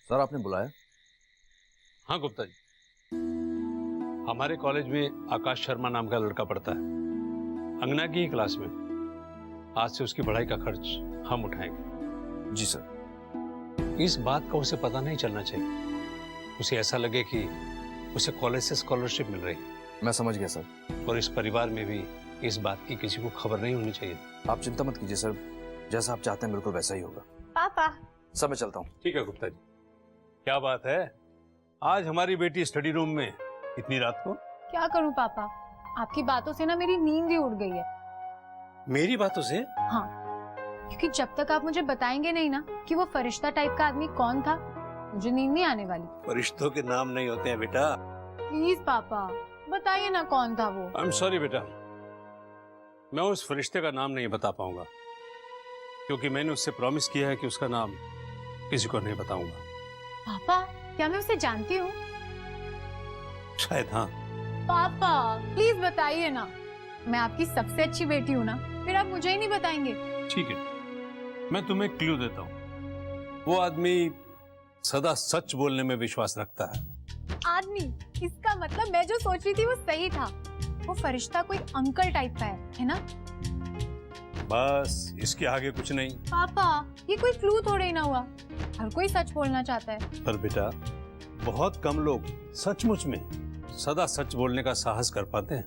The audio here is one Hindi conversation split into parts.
सर आपने बुलाया? हाँ गुप्ता जी, हमारे कॉलेज में आकाश शर्मा नाम का लड़का पढ़ता है, अंगना की ही क्लास में। आज से उसकी पढ़ाई का खर्च हम उठाएंगे। जी सर। इस बात का उसे पता नहीं चलना चाहिए, उसे ऐसा लगे कि उसे कॉलेज से स्कॉलरशिप मिल रही है। मैं समझ गया सर। और इस परिवार में भी इस बात की किसी को खबर नहीं होनी चाहिए। आप चिंता मत कीजिए सर, जैसा आप चाहते हैं बिल्कुल वैसा ही होगा। पापा। सर मैं चलता हूँ। ठीक है गुप्ता जी। क्या बात है, आज हमारी बेटी स्टडी रूम में इतनी रात को? क्या करूं पापा, आपकी बातों से ना मेरी नींद ही उड़ गई है। मेरी बातों से? हाँ, क्योंकि जब तक आप मुझे बताएंगे नहीं ना कि वो फरिश्ता टाइप का आदमी कौन था, मुझे नींद नहीं आने वाली। फरिश्तों के नाम नहीं होते हैं बेटा। प्लीज पापा बताइए ना कौन था वो। आई एम सॉरी बेटा, मैं उस फरिश्ते का नाम नहीं बता पाऊंगा, क्योंकि मैंने उससे प्रॉमिस किया है कि उसका नाम किसी को नहीं बताऊंगा। पापा क्या मैं उसे जानती हूँ? शायद हाँ। पापा प्लीज बताइए ना, मैं आपकी सबसे अच्छी बेटी हूँ ना, फिर आप मुझे ही नहीं बताएंगे? ठीक है, मैं तुम्हें क्लू देता हूँ। वो आदमी सदा सच बोलने में विश्वास रखता है। आदमी, इसका मतलब मैं जो सोच रही थी वो सही था। वो फरिश्ता कोई अंकल टाइप का है ना? बस इसके आगे कुछ नहीं। पापा ये कोई क्लू थोड़े ही ना हुआ, हर कोई सच बोलना चाहता है। पर बेटा बहुत कम लोग सचमुच में सदा सच बोलने का साहस कर पाते हैं।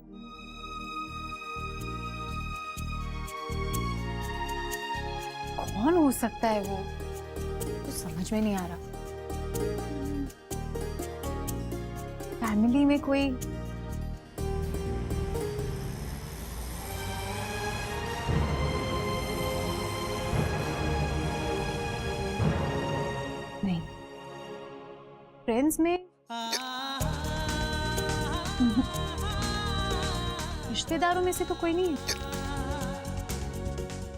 कौन हो सकता है वो, तो समझ में नहीं आ रहा। फैमिली में कोई नहीं, फ्रेंड्स में, रिश्तेदारों में से तो कोई नहीं है।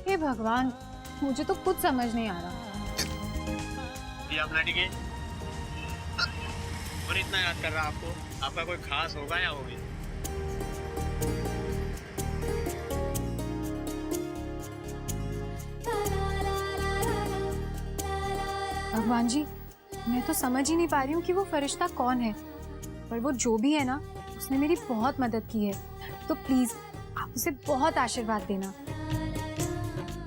हे भगवान, मुझे तो कुछ समझ नहीं आ रहा। ये आप लड़के और इतना याद कर रहा आपको, आपका कोई खास होगा या होगी? भगवान जी, मैं तो समझ ही नहीं पा रही हूँ कि वो फरिश्ता कौन है, पर वो जो भी है ना, उसने मेरी बहुत मदद की है। तो प्लीज आप उसे बहुत आशीर्वाद देना।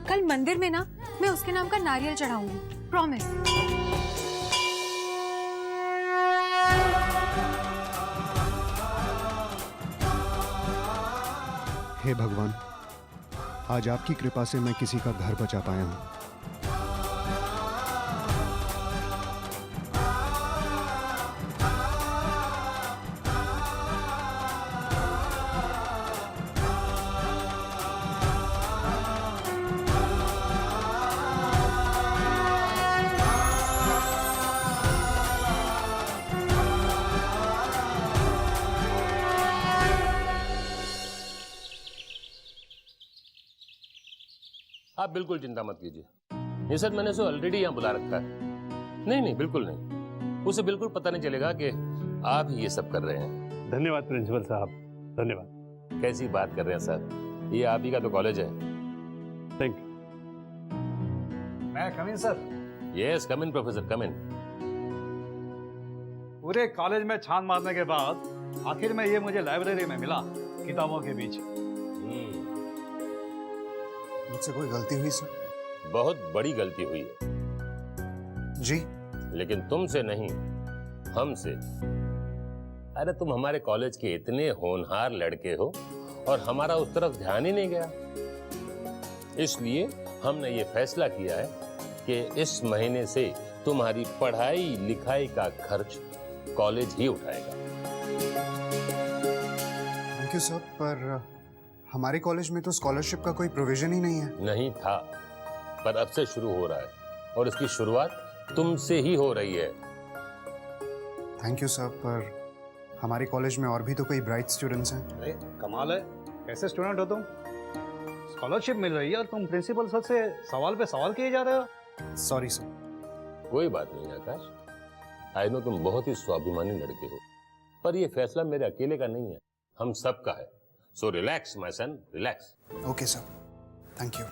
कल मंदिर में ना मैं उसके नाम का नारियल चढ़ाऊंगी, प्रॉमिस। हे भगवान, आज आपकी कृपा से मैं किसी का घर बचा पाया हूँ। आप बिल्कुल चिंता मत कीजिए, ये सर मैंने उसे ऑलरेडी यहाँ बुला रखा है। नहीं बिल्कुल नहीं, उसे बिल्कुल पता नहीं चलेगा कि आप ही ये सब कर रहे हैं। धन्यवाद प्रिंसिपल साहब, धन्यवाद। कैसी बात कर रहे हैं सर, ये आप ही का तो कॉलेज है। Thank you. मैं कम इन सर? यस कम इन प्रोफेसर, कम इन। पूरे कॉलेज में छान मारने के बाद आखिर में ये मुझे लाइब्रेरी में मिला, किताबों के बीच। मुझसे कोई गलती हुई सर? बहुत बड़ी गलती हुई है जी। लेकिन तुमसे नहीं, हमसे। अरे तुम हमारे कॉलेज के इतने होनहार लड़के हो और हमारा उस तरफ ध्यान ही नहीं गया, इसलिए हमने ये फैसला किया है कि इस महीने से तुम्हारी पढ़ाई लिखाई का खर्च कॉलेज ही उठाएगा। थैंक यू सर, पर हमारे कॉलेज में तो स्कॉलरशिप का कोई प्रोविजन ही नहीं है। नहीं था, पर अब से शुरू हो रहा है और इसकी शुरुआत तुमसे ही हो रही है। थैंक यू सर, पर हमारे कॉलेज में और भी तो कई ब्राइट स्टूडेंट्स हैं। अरे कमाल है, कैसे स्टूडेंट हो तुम? स्कॉलरशिप मिल रही है और तुम प्रिंसिपल सर से सवाल पे सवाल किए जा रहे हो। Sorry sir. कोई बात नहीं आकाश, आई नो तुम बहुत ही स्वाभिमानी लड़के हो, पर यह फैसला मेरे अकेले का नहीं है, हम सबका है। So relax my son, relax. Okay sir, thank you.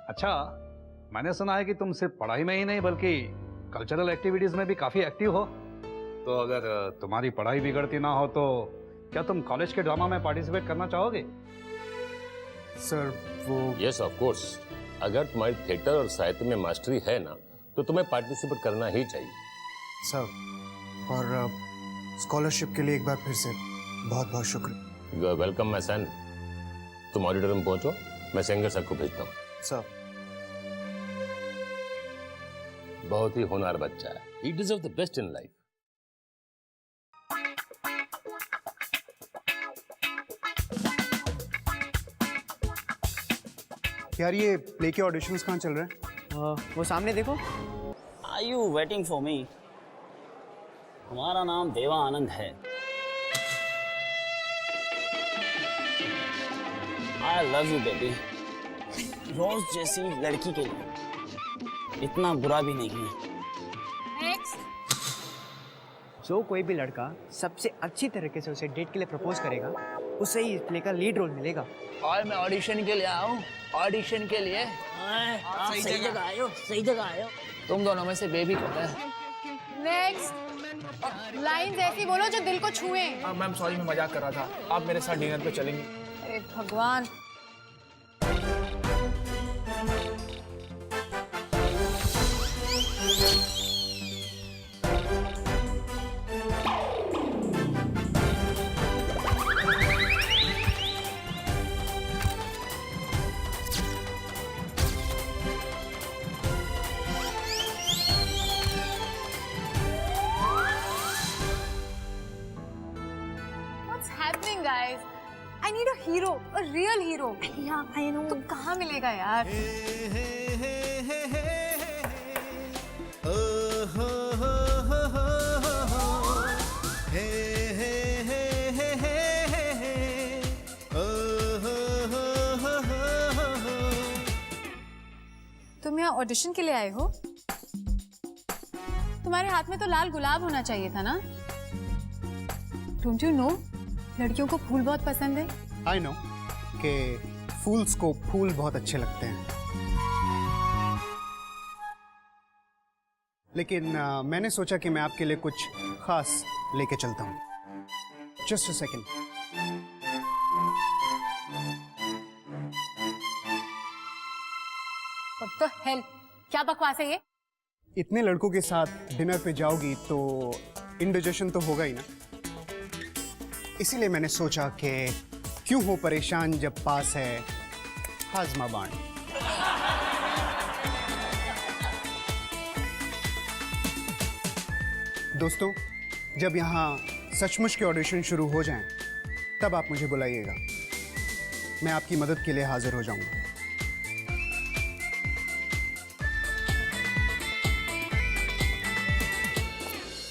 अच्छा, मैंने सुना है कि तुम सिर्फ पढ़ाई में ही नहीं बल्कि कल्चरल एक्टिविटीज में भी काफी एक्टिव हो, तो अगर तुम्हारी पढ़ाई बिगड़ती ना हो तो क्या तुम कॉलेज के ड्रामा में पार्टिसिपेट करना चाहोगे? सर वो यस ऑफ कोर्स, अगर तुम्हारी थिएटर और साहित्य में मास्टरी है ना तो तुम्हें पार्टिसिपेट करना ही चाहिए। सर और स्कॉलरशिप के लिए एक बार फिर से बहुत बहुत शुक्रिया। You are welcome my son. तुम ऑडिटोरियम में पहुंचो, मैं सिंगर सर को भेजता हूँ। सर बहुत ही होनहार बच्चा है, he deserve the best in life. यार ये प्ले के ऑडिशंस कहाँ चल रहे हैं? वो सामने देखो। Are you waiting for me? हमारा नाम देवा आनंद है। I love you baby। रोज जैसी लड़की के लिए इतना बुरा भी नहीं है। जो कोई भी लड़का सबसे अच्छी तरीके से उसे डेट के लिए प्रपोज करेगा, उसे ही इस प्ले का लीड रोल मिलेगा। और मैं ऑडिशन के लिए आया हूँ, ऑडिशन के लिए। आप सही जगह आए हो, सही जगह आए हो। तुम दोनों में से बेबी कौन है? नेक्स्ट लाइंस ऐसी बोलो जो दिल को छुए। मैम सॉरी, मैं मजाक कर रहा था। आप मेरे साथ डिनर पे चलेंगे? अरे भगवान। Happening guys, I need a hero, a real hero. Yeah, I know. तो कहाँ मिलेगा यार? तुम यहाँ ऑडिशन के लिए आए हो? तुम्हारे हाथ में तो लाल गुलाब होना चाहिए था ना? Don't you know? लड़कियों को फूल बहुत पसंद है। आई नो कि फूल्स को फूल बहुत अच्छे लगते हैं, लेकिन मैंने सोचा कि मैं आपके लिए कुछ खास लेके चलता हूँ। Just a second. What the hell? क्या बकवास है ये? इतने लड़कों के साथ डिनर पे जाओगी तो इंडिजेशन तो होगा ही ना, इसीलिए मैंने सोचा कि क्यों हो परेशान जब पास है हाजमा बाण। दोस्तों, जब यहाँ सचमुच के ऑडिशन शुरू हो जाएं, तब आप मुझे बुलाइएगा, मैं आपकी मदद के लिए हाजिर हो जाऊंगा।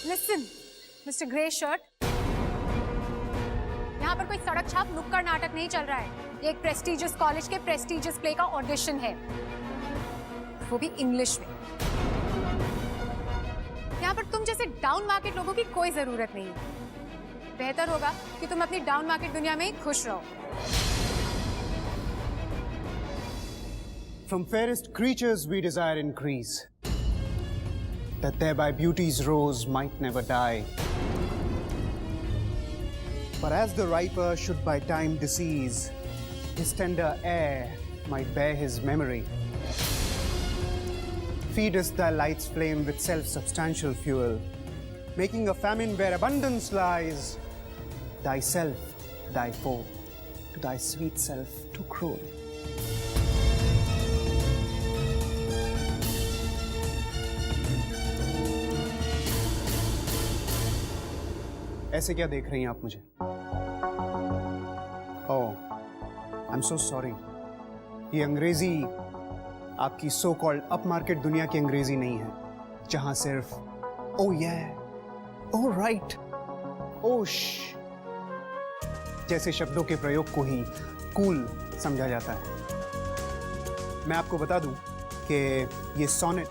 Listen, Mr. Grey Shirt, यहाँ पर कोई सड़क छाप नुक्कड़ नाटक नहीं चल रहा है। ये एक प्रेस्टिजियस कॉलेज के प्रेस्टिजियस प्ले का ऑडिशन है, वो भी इंग्लिश में। यहाँ पर तुम जैसे डाउन मार्केट लोगों की कोई जरूरत नहीं है। बेहतर होगा कि तुम अपनी डाउन मार्केट दुनिया में ही खुश रहो। From fairest creatures we desire increase, that thereby beauty's rose might never die. But as the riper should by time decease, his tender air might bear his memory. Feedest thy light's flame with self-substantial fuel, making a famine where abundance lies, thyself, thy foe, to thy sweet self too cruel. ऐसे क्या देख रही हैं आप मुझे? ओह, आई एम सो सॉरी। ये अंग्रेजी आपकी सो कॉल्ड अप मार्केट दुनिया की अंग्रेजी नहीं है, जहां सिर्फ ओ ये, ओ राइट, ओश जैसे शब्दों के प्रयोग को ही कूल समझा जाता है। मैं आपको बता दूं कि ये सोनेट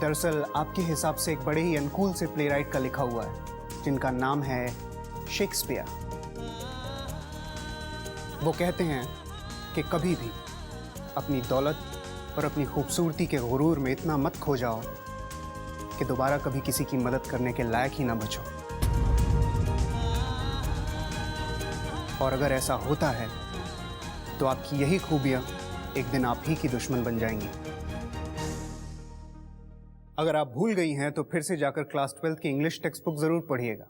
दरअसल आपके हिसाब से एक बड़े ही अनुकूल से प्लेराइट का लिखा हुआ है, जिनका नाम है शेक्सपियर। वो कहते हैं कि कभी भी अपनी दौलत और अपनी खूबसूरती के गुरूर में इतना मत खो जाओ कि दोबारा कभी किसी की मदद करने के लायक ही ना बचो। और अगर ऐसा होता है तो आपकी यही खूबियां एक दिन आप ही की दुश्मन बन जाएंगी। अगर आप भूल गई हैं तो फिर से जाकर क्लास 12th की इंग्लिश टेक्स्ट बुक जरूर पढ़िएगा।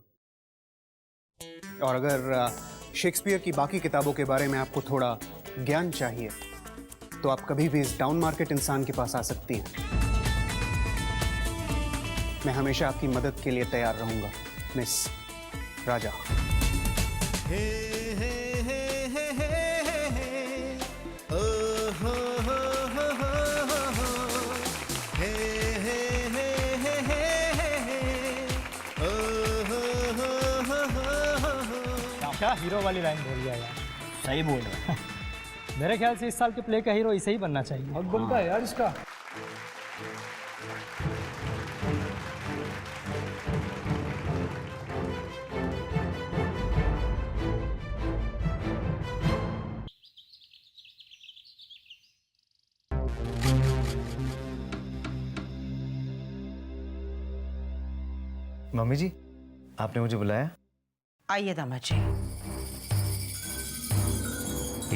और अगर शेक्सपियर की बाकी किताबों के बारे में आपको थोड़ा ज्ञान चाहिए तो आप कभी भी इस डाउन मार्केट इंसान के पास आ सकती हैं। मैं हमेशा आपकी मदद के लिए तैयार रहूंगा, मिस राजा। क्या हीरो वाली लाइन बोल दिया यार। सही बोल रहे हैं। मेरे ख्याल से इस साल के प्ले का हीरो इसे ही बनना चाहिए। बहुत बनता है यार इसका। मम्मी जी, आपने मुझे बुलाया? आइए दामाद जी।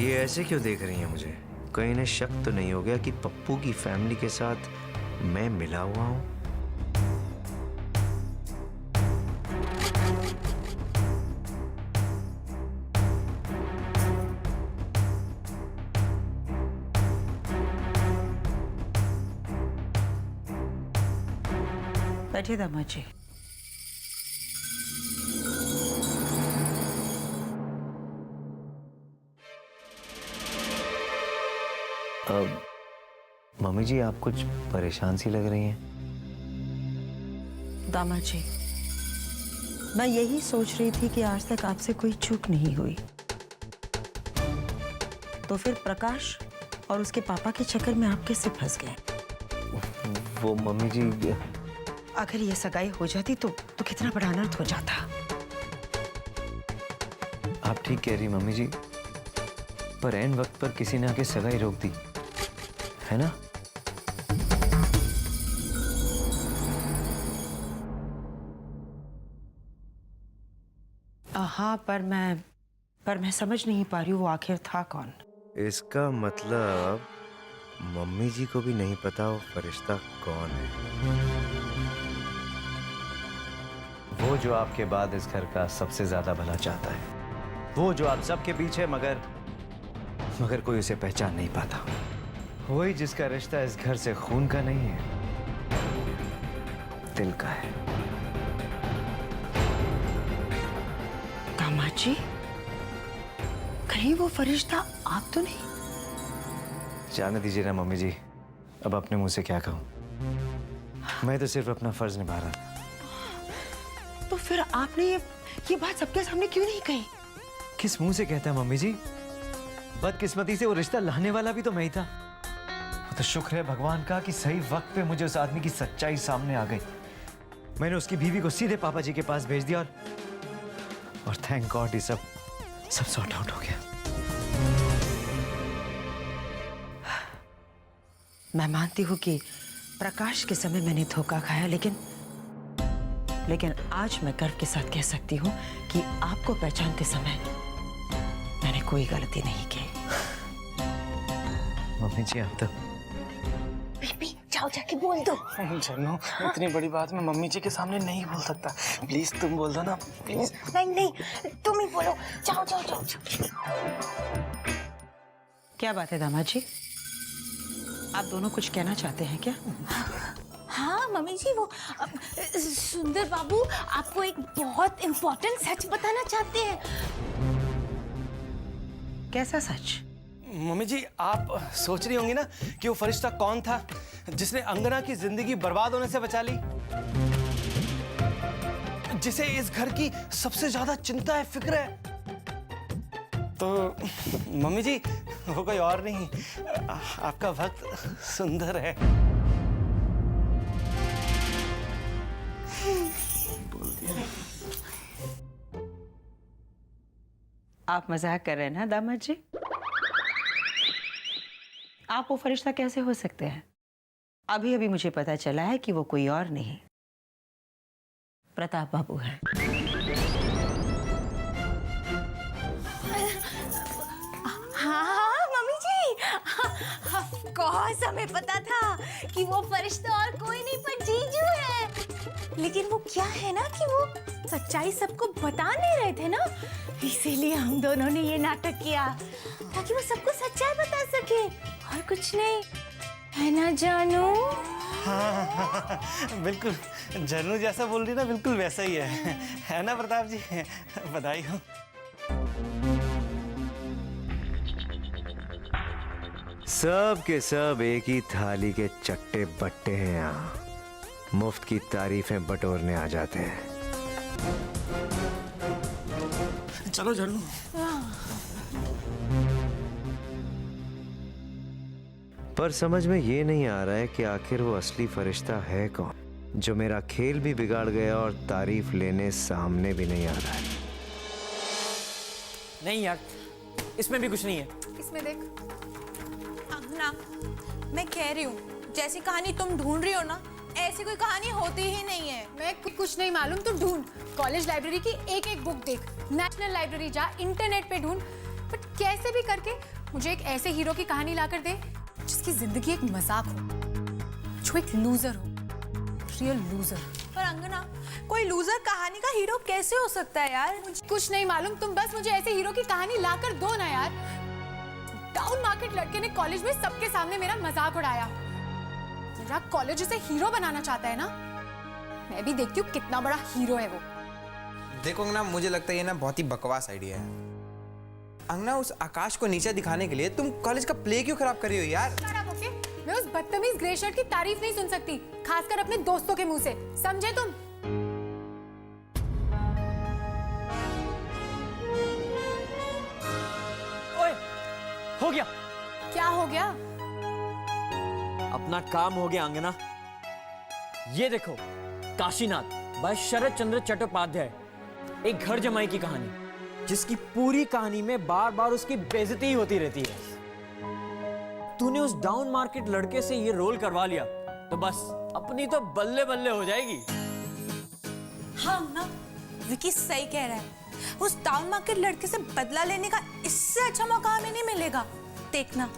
ये ऐसे क्यों देख रही हैं मुझे? कहीं इन्हें शक तो नहीं हो गया कि पप्पू की फैमिली के साथ मैं मिला हुआ हूं? बैठिए दामाद जी। मम्मी जी, आप कुछ परेशान सी लग रही हैं। दामाद जी, मैं यही सोच रही थी कि आज तक आपसे कोई चूक नहीं हुई, तो फिर प्रकाश और उसके पापा के चक्कर में आप कैसे फंस गए? वो मम्मी जी, अगर ये सगाई हो जाती तो कितना बड़ा अनर्थ हो जाता। आप ठीक कह रही मम्मी जी, पर ऐन वक्त पर किसी ने आके सगाई रोक दी, है ना? हाँ, पर मैं समझ नहीं पा रही हूँ वो आखिर था कौन। इसका मतलब मम्मी जी को भी नहीं पता वो फरिश्ता कौन है। वो जो आपके बाद इस घर का सबसे ज्यादा भला चाहता है, वो जो आप सबके पीछे मगर कोई उसे पहचान नहीं पाता, वही जिसका रिश्ता इस घर से खून का नहीं है, दिल का है। दामाद जी, कहीं वो फरिश्ता आप तो नहीं? जाने दीजिए ना मम्मी जी, अब अपने मुंह से क्या कहूं। मैं तो सिर्फ अपना फर्ज निभा रहा था। तो फिर आपने ये बात सबके सामने क्यों नहीं कही? किस मुंह से कहता है मम्मी जी? बदकिस्मती से वो रिश्ता लाने वाला भी तो मैं ही था। वो तो शुक्र है भगवान का कि सही वक्त पे मुझे उस आदमी की सच्चाई सामने आ गई। मैंने उसकी बीवी को सीधे पापा जी के पास भेज दिया और थैंक गॉड ये सब सॉर्ट आउट हो गया। मैं मानती हूँ कि प्रकाश के समय मैंने धोखा खाया, लेकिन आज मैं गर्व के साथ कह सकती हूँ कि आपको पहचानते समय मैंने कोई गलती नहीं की। मम्मी जी, आप तो बेबी, जाओ जाके बोल दो। चलो, इतनी बड़ी बात मैं मम्मी जी के सामने नहीं बोल सकता। प्लीज तुम बोल दो ना, प्लीज। नहीं, तुम ही बोलो। जाओ। क्या बात है दामाद जी, आप दोनों कुछ कहना चाहते हैं क्या? हाँ मम्मी जी, वो सुंदर बाबू आपको एक बहुत इम्पोर्टेंट सच बताना चाहते हैं। कैसा सच? मम्मी जी, आप सोच रही होंगी ना कि वो फरिश्ता कौन था जिसने अंगना की जिंदगी बर्बाद होने से बचा ली, जिसे इस घर की सबसे ज्यादा चिंता है, फिक्र है। तो मम्मी जी, वो कोई और नहीं, आपका वक्त सुंदर है। आप मजाक कर रहे हैं ना दामाद जी? आप वो फरिश्ता कैसे हो सकते हैं? अभी मुझे पता चला है कि वो कोई और नहीं, प्रताप बाबू हैं। हाँ मम्मी जी, ऑफ कोर्स हमें पता था कि वो फरिश्ता और कोई नहीं पर जीजू है। लेकिन वो क्या है ना कि वो सच्चाई सबको बता नहीं रहे थे ना, इसीलिए हम दोनों ने ये नाटक किया ताकि वो सबको सच्चाई बता सके और कुछ नहीं, है ना जानू? हाँ, बिल्कुल जानू जैसा बोल रही ना, बिल्कुल वैसा ही है ना प्रताप जी? बधाई हो। सब के सब एक ही थाली के चट्टे बट्टे हैं यहाँ, मुफ्त की तारीफें बटोरने आ जाते हैं। चलो जानू। पर समझ में ये नहीं आ रहा है कि आखिर वो असली फरिश्ता है कौन, जो मेरा खेल भी बिगाड़ गया और तारीफ लेने सामने भी नहीं आ रहा है। नहीं यार, इसमें भी कुछ नहीं है। इसमें देख। अंगना, मैं कह रही हूँ जैसी कहानी तुम ढूंढ रही हो ना, ऐसी कोई कहानी होती ही नहीं है। मैं कुछ नहीं मालूम, तुम ढूंढ। कॉलेज लाइब्रेरी की एक एक बुक देख, नेशनल लाइब्रेरी जा, इंटरनेट पे ढूंढ, बट कैसे भी करके मुझे एक ऐसे हीरो की कहानी लाकर दे जिसकी जिंदगी एक मजाक हो, जो एक लूजर हो, रियल लूजर। पर अंगना, कोई लूजर कहानी का हीरो कैसे हो सकता है यार? मुझे कुछ नहीं मालूम, तुम बस मुझे ऐसे हीरो की कहानी लाकर दो ना यार। डाउन मार्केट लड़के ने कॉलेज में सबके सामने मेरा मजाक उड़ाया, पूरा कॉलेज उसे हीरो बनाना चाहता है ना। मैं भी देखती हूँ कितना बड़ा हीरो है वो। देखो अंगना, मुझे लगता है ये ना बहुत ही बकवास आइडिया है। अंगना, उस आकाश को नीचा दिखाने के लिए तुम कॉलेज का प्ले क्यों खराब कर रही हो यार? खराब होके मैं उस बदतमीज ग्रे शर्ट की तारीफ नहीं सुन सकती, खासकर अपने दोस्तों के मुंह से, समझे तुम? ओए, हो गया। क्या हो गया? अपना काम हो गया अंगना। ये देखो, काशीनाथ बाय शरद चंद्र चट्टोपाध्याय, एक घर जमाई की कहानी, जिसकी पूरी कहानी में बार बार उसकी बेइज्जती ही होती रहती है। तूने उस डाउन मार्केट लड़के से ये रोल करवा लिया तो बस अपनी तो बल्ले बल्ले हो जाएगी। हाँ ना, विकी सही कह रहा है। उस डाउन मार्केट लड़के से बदला लेने का इससे अच्छा मौका हमें नहीं मिलेगा। देखना,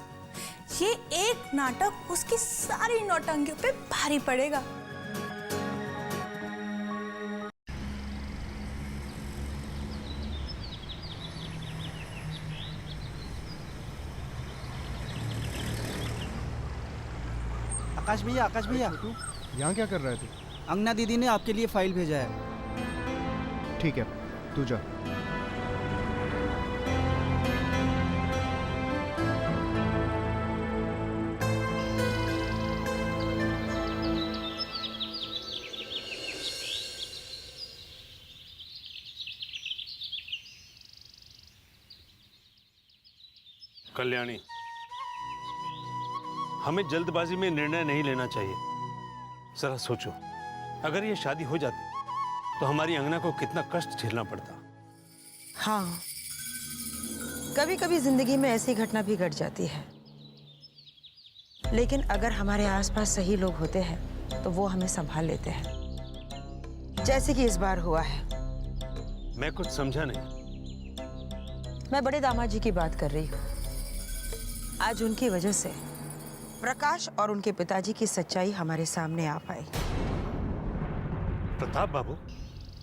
ये एक नाटक उसकी सारी नौटंकियों पे भारी पड़ेगा। आकाश भैया, आकाश भैया, यहाँ क्या कर रहा है तू? अंगना दीदी ने आपके लिए फाइल भेजा है। ठीक है, तू जा। कल्याणी, हमें जल्दबाजी में निर्णय नहीं लेना चाहिए। जरा सोचो, अगर ये शादी हो जाती तो हमारी अंगना को कितना कष्ट झेलना पड़ता। हाँ, कभी कभी जिंदगी में ऐसी घटना भी घट जाती है, लेकिन अगर हमारे आसपास सही लोग होते हैं तो वो हमें संभाल लेते हैं, जैसे कि इस बार हुआ है। मैं कुछ समझा नहीं। मैं बड़े दामाद जी की बात कर रही हूँ। आज उनकी वजह से प्रकाश और उनके पिताजी की सच्चाई हमारे सामने आ पाई। प्रताप बाबू,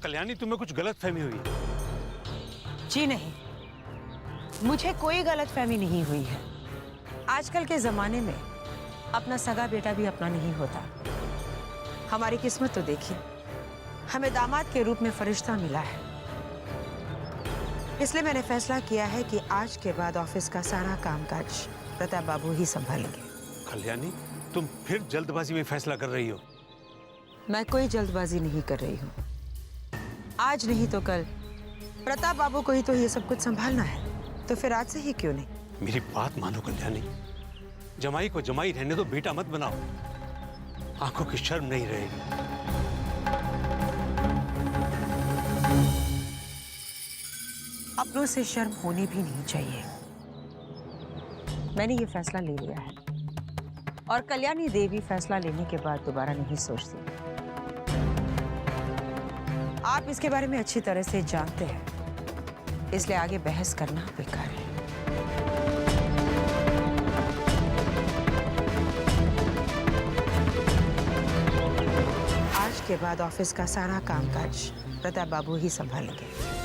कल्याणी, तुम्हें कुछ गलतफहमी हुई है? जी नहीं, मुझे कोई गलतफहमी नहीं हुई है। आजकल के जमाने में अपना सगा बेटा भी अपना नहीं होता। हमारी किस्मत तो देखिए, हमें दामाद के रूप में फरिश्ता मिला है। इसलिए मैंने फैसला किया है कि आज के बाद ऑफिस का सारा कामकाज प्रताप बाबू ही संभालेंगे। कल्याणी, तुम फिर जल्दबाजी में फैसला कर रही हो? मैं कोई जल्दबाजी नहीं कर रही हूँ। आज नहीं तो कल प्रताप बाबू को ही तो ये सब कुछ संभालना है, तो फिर आज से ही क्यों नहीं? मेरी बात मानो कल्याणी, जमाई को जमाई रहने दो, बेटा मत बनाओ। आंखों की शर्म नहीं रहेगी। अपनों से शर्म होनी भी नहीं चाहिए। मैंने ये फैसला ले लिया है और कल्याणी देवी फैसला लेने के बाद दोबारा नहीं सोचती। आप इसके बारे में अच्छी तरह से जानते हैं, इसलिए आगे बहस करना बेकार है। आज के बाद ऑफिस का सारा कामकाज प्रताप बाबू ही संभालेंगे।